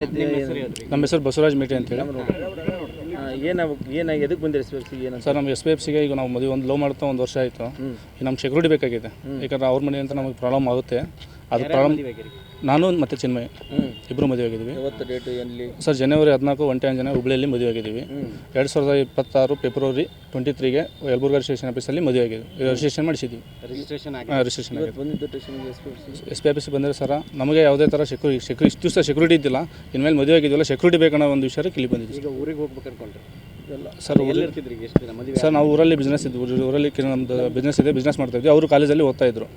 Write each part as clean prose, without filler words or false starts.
ನಮ್ಮ ಹೆಸರು ಬಸವರಾಜ್ ಮೇಟಿ ಅಂತೇಳಿ. ಏನು ಎದಕ್ಕೆ ಬಂದಿರಿ SPFC ಏನು ಸರ್ ನಮ್ಮ SPFCಗೆ ಈಗ ನಾವು ಮದುವೆ ಒಂದು ಲವ್ ಮಾಡ್ತಾ ಒಂದು ವರ್ಷ ಆಯಿತು. ಈಗ ನಮ್ಗೆ ಸೆಕ್ಯೂರಿಟಿ ಬೇಕಾಗಿದೆ, ಯಾಕಂದ್ರೆ ಅವ್ರ ಮನೆ ಅಂತ ನಮಗೆ ಪ್ರಾಬ್ಲಮ್ ಆಗುತ್ತೆ. ಅದು ಪ್ರಾಬ್ಲಮ್ ನಾನು ಮತ್ತು ಚಿನ್ಮಯ್ ಇಬ್ಬರು ಮದುವೆ ಆಗಿದ್ದೀವಿ. ಇವತ್ತು ಡೇಟ್ ಎಲ್ಲಿ ಸರ್ ಜನವರಿ 14 1 ಜನ ಹುಬ್ಳಿಯಲ್ಲಿ ಮದುವೆ ಆಗಿದ್ದೀವಿ. 2026 ಫೆಬ್ರವರಿ 23ಗೆ ಯಲಬುರ್ಗಾ ರಿಜಿಸ್ಟ್ರೇಷನ್ ಆಫೀಸಲ್ಲಿ ಮದುವೆ ಆಗಿದೆ. ರಿಜಿಸ್ಟ್ರೇಷನ್ ಮಾಡಿಸಿದ್ದೀವಿ. ರಿಜಿಸ್ಟ್ರೇಷನ್ ಆಗಿದೆ. ಬಂದಿದ್ದು ಸ್ಟೇಷನ್ಗೆ SPFC ಬಂದರೆ ಸರ್ ನಮಗೆ ಯಾವುದೇ ಥರ ಇಷ್ಟು ದಿವಸ ಸೆಕ್ಯೂರಿಟಿ ಇದ್ದಿಲ್ಲ. ಇನ್ಮೇಲೆ ಮದುವೆ ಆಗಿದ್ದೀವಲ್ಲ, ಸೆಕ್ಯೂರಿಟಿ ಬೇಕನ್ನೋ ಒಂದು ವಿಷಯಕ್ಕೆ ಇಲ್ಲಿ ಬಂದಿದ್ದೀವಿ. ಈಗ ಊರಿಗೆ ಹೋಗ್ಬೇಕು ಅನ್ಕೊಂಡ್ರೆ ಸರ್ ಸರ್ ನಾವು ಊರಲ್ಲಿ ಬಿಸ್ನೆಸ್ ಇದ್ವಿ. ಊರಲ್ಲಿ ನಮ್ಮದು ಬಿಸ್ನೆಸ್ ಇದೆ, ಬಿಸ್ನೆಸ್ ಮಾಡ್ತಾ ಇದ್ವಿ. ಅವರು ಕಾಲೇಜಲ್ಲಿ ಓದ್ತಾ ಇದ್ರು.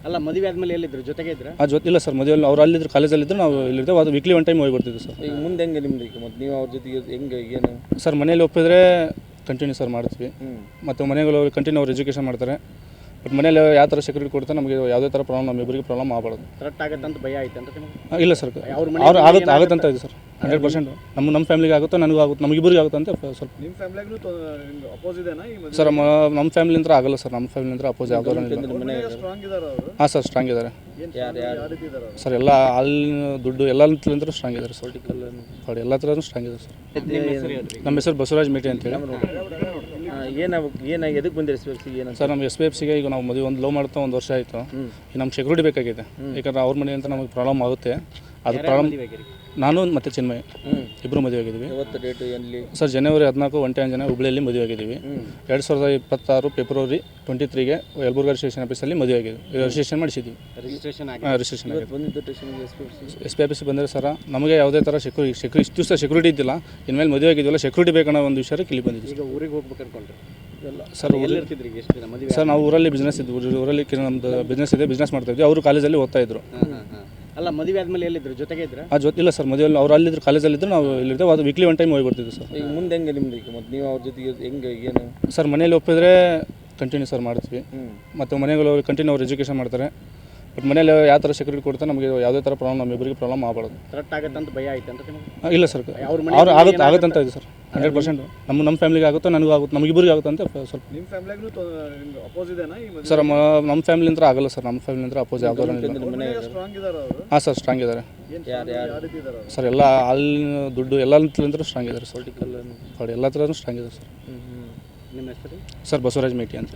ಅಲ್ಲ ಮದುವೆ ಆದಮೇಲೆ ಎಲ್ಲಿದ್ರು ಜೊತೆಗೆ ಇದ್ರೆ ಇಲ್ಲ ಸರ್, ಮದುವೆಯಲ್ಲಿ ಅವ್ರು ಅಲ್ಲಿದ್ರು, ಕಾಲೇಜಲ್ಲಿದ್ದರು, ನಾವು ಇಲ್ಲಿದ್ದೇವೆ. ಅದು ವೀಕ್ಲಿ 1 ಟೈಮ್ ಹೋಗಿ ಬರ್ತಿದ್ವಿ ಸರ್. ಈಗ ಮುಂದೆ ಹೆಂಗೆ ನಿಮ್ದು ಈಗ ಮತ್ತು ನೀವು ಅವ್ರ ಜೊತೆಗೆ ಹೆಂಗೆ ಏನು ಸರ್ ಮನೇಲಿ ಒಪ್ಪಿದ್ರೆ ಕಂಟಿನ್ಯೂ ಸರ್ ಮಾಡ್ತೀವಿ. ಮತ್ತು ಮನೆಗಳು ಕಂಟಿನ್ಯೂ ಅವ್ರು ಎಜುಕೇಷನ್ ಮಾಡ್ತಾರೆ. ಬಟ್ ಮನೇಲಿ ಯಾವ ಥರ ಸೆಕ್ಯೂರಿಟಿ ಕೊಡ್ತಾರೆ, ನಮಗೆ ಯಾವುದೇ ಥರ ಪ್ರಾಬ್ಲಮ್ ನಮ್ಮಿಬ್ಬರಿಗೆ ಪ್ರಾಬ್ಲಮ್ ಆಗಬಾರ್ದು. ಕರೆಕ್ಟ್ ಆಗುತ್ತೆ ಅಂತ ಭಯ ಆಯ್ತು ಅಂತ ಇಲ್ಲ ಸರ್, ಅವ್ರು ಆಗುತ್ತೆ ಇದೆ ಸರ್. 100% ನಮ್ಮ ಫ್ಯಾಮಿಲಿಗೆ ಆಗುತ್ತೋ, ನನಗೂ ಆಗುತ್ತೆ, ನಮಗಿಬ್ಬರಿಗೆ ಆಗುತ್ತೆ ಅಂತ ಸ್ವಲ್ಪ. ನಿಮ್ಮ ಫ್ಯಾಮಿಲಿಗೂ ಅಪೋಸ್ ಇದೆನಾ ಸರ್ ನಮ್ಮ ಫ್ಯಾಮಿಲಿ ಅಂತ ಆಗಲ್ಲ ಸರ್. ನಮ್ಮ ಫ್ಯಾಮಿಲಿ ಅಂತ ಅಪೋಸ್ ಯಾವುದೋ ಹಾಂ ಸರ್, ಸ್ಟ್ರಾಂಗ್ ಇದ್ದಾರೆ ಸರ್. ಎಲ್ಲ ಅಲ್ಲಿ ದುಡ್ಡು ಎಲ್ಲಂತಲೂ ಸ್ಟ್ರಾಂಗ್ ಇದ್ದಾರೆ ಸರ್. ಎಲ್ಲ ಥರನೂ ಸ್ಟ್ರಾಂಗ್ ಇದೆ ಸರ್. ನಮ್ಮ ಹೆಸರು ಬಸವರಾಜ್ ಮೇಟಿ ಅಂತೇಳಿ. ಏನು ಎದಕ್ಕೆ ಬಂದಿರಿ SPFC ಏನು ಸರ್ ನಮ್ಮ SPFCಗೆ ಈಗ ನಾವು ಮದುವೆ ಒಂದು ಲವ್ ಮಾಡ್ತಾ ಒಂದು ವರ್ಷ ಆಯಿತು. ಈಗ ನಮ್ಗೆ ಸೆಕ್ಯೂರಿಟಿ ಬೇಕಾಗಿದೆ, ಯಾಕಂದ್ರೆ ಅವ್ರ ಮನೆ ಅಂತ ನಮಗೆ ಪ್ರಾಬ್ಲಮ್ ಆಗುತ್ತೆ. ಅದು ಪ್ರಾಬ್ಲಮ್ ನಾನು ಮತ್ತು ಚಿನ್ಮಯ್ ಇಬ್ಬರು ಮದುವೆ ಆಗಿದ್ದೀವಿ. ಇವತ್ತು ಡೇಟ್ ಎಲ್ಲಿ ಸರ್ ಜನವರಿ 14 1 ಜನ ಹುಬ್ಳಿಯಲ್ಲಿ ಮದುವೆ ಆಗಿದ್ದೀವಿ. 2026 ಫೆಬ್ರವರಿ 23ಗೆ ಯಲಬುರ್ಗಾ ರಿಜಿಸ್ಟ್ರೇಷನ್ ಆಫೀಸಲ್ಲಿ ಮದುವೆ ಆಗಿದೆ. ರಿಜಿಸ್ಟ್ರೇಷನ್ ಮಾಡಿಸಿದ್ದೀವಿ. ರಿಜಿಸ್ಟ್ರೇಷನ್ ಆಗಿದೆ. ಬಂದಿದ್ದು ಸ್ಟೇಷನ್ಗೆ SPFC ಬಂದರೆ ಸರ್ ನಮಗೆ ಯಾವುದೇ ಥರ ಇಷ್ಟು ದಿವಸ ಸೆಕ್ಯೂರಿಟಿ ಇದ್ದಿಲ್ಲ. ಇನ್ಮೇಲೆ ಮದುವೆ ಆಗಿದ್ದೀವಲ್ಲ, ಸೆಕ್ಯೂರಿಟಿ ಬೇಕನ್ನೋ ಒಂದು ವಿಷಯಕ್ಕೆ ಇಲ್ಲಿ ಬಂದಿದ್ದೀವಿ. ಈಗ ಊರಿಗೆ ಹೋಗ್ಬೇಕು ಅನ್ಕೊಂಡ್ರೆ ಸರ್ ಸರ್ ನಾವು ಊರಲ್ಲಿ ಬಿಸ್ನೆಸ್ ಇದ್ವಿ. ಊರಲ್ಲಿ ನಮ್ಮದು ಬಿಸ್ನೆಸ್ ಇದೆ, ಬಿಸ್ನೆಸ್ ಮಾಡ್ತಾ ಇದ್ವಿ. ಅವರು ಕಾಲೇಜಲ್ಲಿ ಓದ್ತಾ ಇದ್ರು. ಅಲ್ಲ ಮದುವೆ ಆದಮೇಲೆ ಎಲ್ಲಿದ್ರು ಜೊತೆಗೆ ಇದ್ರೆ ಇಲ್ಲ ಸರ್, ಮದುವೆಯಲ್ಲಿ ಅವ್ರು ಅಲ್ಲಿದ್ರು, ಕಾಲೇಜಲ್ಲಿದ್ದರು, ನಾವು ಇಲ್ಲಿದ್ದೇವೆ. ಅದು ವೀಕ್ಲಿ 1 ಟೈಮ್ ಹೋಗಿ ಬರ್ತಿದ್ವಿ ಸರ್. ಈಗ ಮುಂದೆ ಹೆಂಗೆ ನಿಮ್ದು ಈಗ ಮತ್ತು ನೀವು ಅವ್ರ ಜೊತೆಗೆ ಹೆಂಗೆ ಏನು ಸರ್ ಮನೇಲಿ ಒಪ್ಪಿದ್ರೆ ಕಂಟಿನ್ಯೂ ಸರ್ ಮಾಡ್ತೀವಿ. ಮತ್ತು ಮನೆಗಳು ಕಂಟಿನ್ಯೂ ಅವ್ರು ಎಜುಕೇಷನ್ ಮಾಡ್ತಾರೆ. ಬಟ್ ಮನೇಲಿ ಯಾವ ಥರ ಸೆಕ್ಯೂರಿಟಿ ಕೊಡ್ತಾರೆ, ನಮಗೆ ಯಾವುದೇ ಥರ ಪ್ರಾಬ್ಲಮ್ ನಮ್ಮಿಬ್ಬರಿಗೆ ಪ್ರಾಬ್ಲಮ್ ಆಗಬಾರ್ದು. ಕರೆಕ್ಟ್ ಆಗುತ್ತೆ ಅಂತ ಭಯ ಆಯ್ತು ಅಂತ ಇಲ್ಲ ಸರ್, ಅವ್ರು ಆಗುತ್ತೆ ಅಂತ ಇದೆ ಸರ್. 100% ನಮ್ಮ ಫ್ಯಾಮಿಲಿಗೆ ಆಗುತ್ತೋ, ನನಗೂ ಆಗುತ್ತೆ, ನಮಗಿಬ್ಬರಿಗೆ ಆಗುತ್ತೆ ಅಂತ ಸ್ವಲ್ಪ. ನಿಮ್ಮ ಫ್ಯಾಮಿಲಿಗೂ ಅಪೋಸ್ ಇದೆನಾ ಸರ್ ನಮ್ಮ ಫ್ಯಾಮಿಲಿ ಅಂತ ಆಗಲ್ಲ ಸರ್. ನಮ್ಮ ಫ್ಯಾಮಿಲಿ ಅಂತ ಅಪೋಸ್ ಯಾವುದೋ ಹಾಂ ಸರ್, ಸ್ಟ್ರಾಂಗ್ ಇದ್ದಾರೆ ಸರ್. ಎಲ್ಲ ಅಲ್ಲಿ ದುಡ್ಡು ಎಲ್ಲಂತಲೂ ಸ್ಟ್ರಾಂಗ್ ಇದ್ದಾರೆ ಸರ್. ಎಲ್ಲ ಥರನೂ ಸ್ಟ್ರಾಂಗ್ ಇದೆ ಸರ್. ನಿಮ್ಮ ಹೆಸರು ಸರ್ ಬಸವರಾಜ್ ಮೇಟಿ ಅಂತ.